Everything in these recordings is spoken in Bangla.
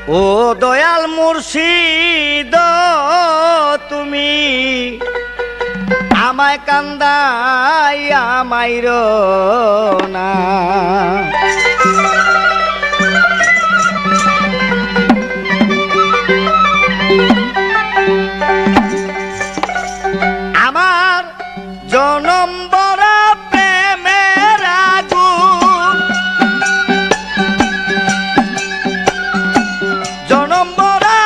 ও দয়াল মুর্শিদ তুমি আমায় কান্দাই আমাইর না আমার জনম বড়া প্রেমের আগুন জনম বড়া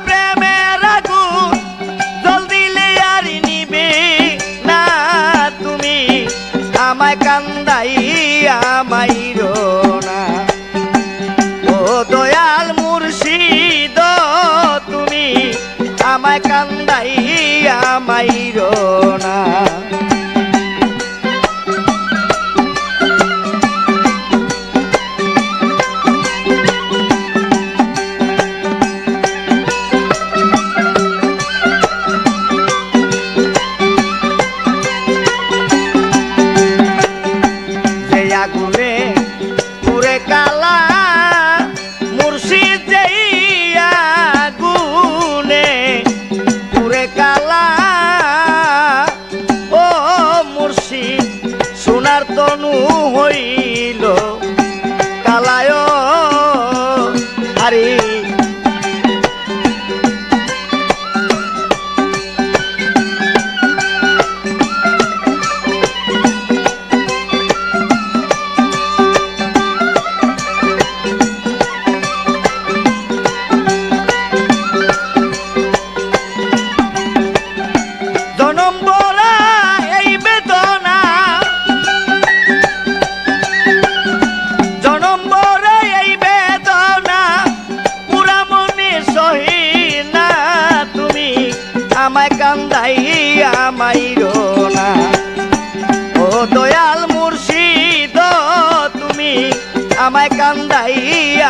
প্রেমের আগুন জল দিলে আর নিবে না তুমি আমায় কান্দাই আমাইর না ও দয়াল মুর্শিদ তুমি আমায় কান্দাই আমাইর না যে আগুনে পুরে কালা মুর্শিদ যেই আগুনে পুরে কালা ও মুর্শিদ সোনার তনু হইল কালায় আরে জনম বড়া এই বেদনা জনম বড়া এই বেদনা পুরা মনে সহি না তুমি আমায় কান্দাই আমাইর না ও দয়াল মুর্শিদ তুমি আমায় কান্দাই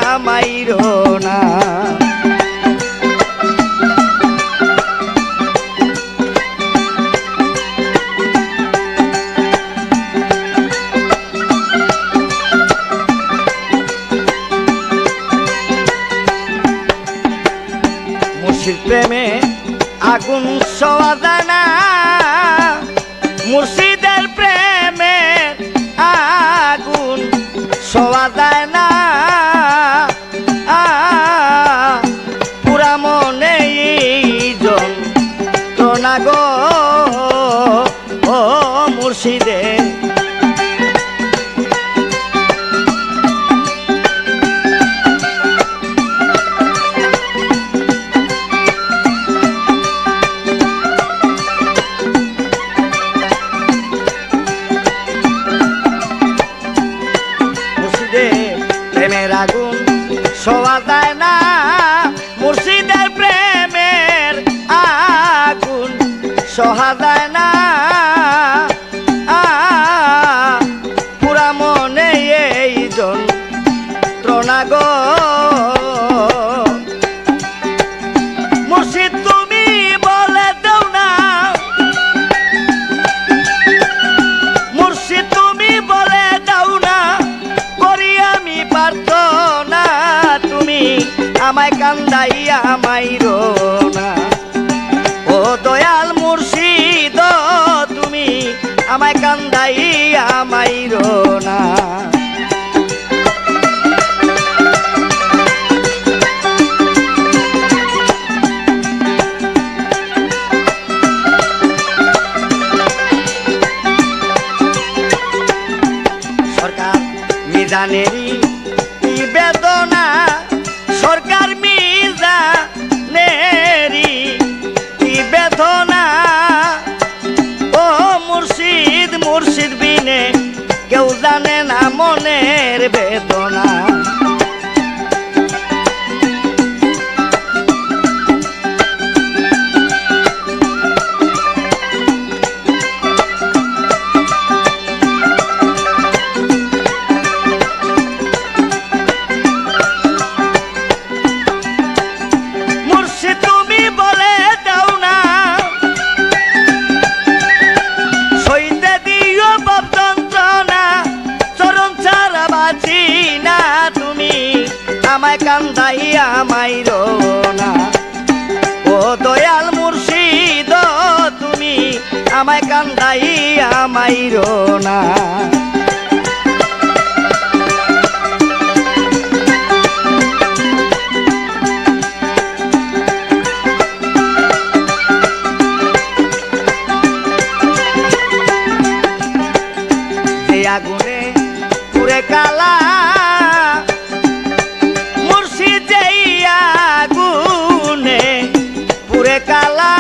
আমাইর না মুর্শিদ প্রেমে আগুন সওয়া যায় না মুর্শিদের প্রেমে আগুন সওয়া যায় না পুরা মনে যন্ত্রণা গো ও মুর্শিদের প্রেমের আগুন সওয়া যায় না মুর্শিদের প্রেমের আগুন সওয়া যায় না পুরা মনে এই যন্ত্রণা গো মুর্শিদ তুমি বলে দেও না মুর্শিদ তুমি বলে দাও না করি আমি প্রার্থনা তুমি আমায় কান্দাইয়া আমাইর না ও দয়াল মুর্শিদ তুমি আমায় কান্দাইয়া আমাইর না সরকার মিজানেরই কি বেদনা সরকার মিজানেরই কি বেদনা ও মুর্শিদ মুর্শিদ বিনে কেউ জানে না মাইরো না। ও দয়াল মুর্শিদ তুমি আমায় কান্দাইয়া মাইরো না। আগুনে পুরে কালা মুর্শিদ যেই আগুনে পুরে কালা,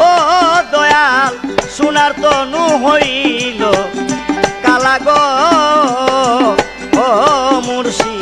ও দয়াল সোনার তনু হইল কালা গো ও মুর্শিদ।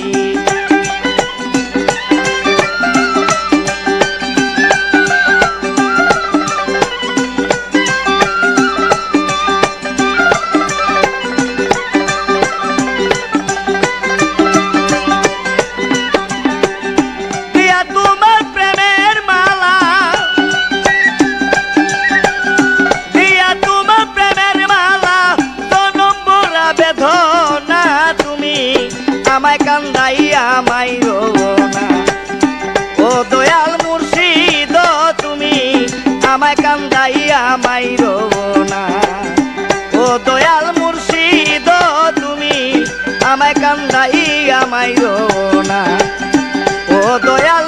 আমায় কান্দাইয়া মাইরো না। ও দয়াল মুর্শিদ তুমি আমায় কান্দাইয়া মাইরো না। ও দয়াল মুর্শিদ তুমি আমায় কান্দাইয়া মাইরো না। ও দয়াল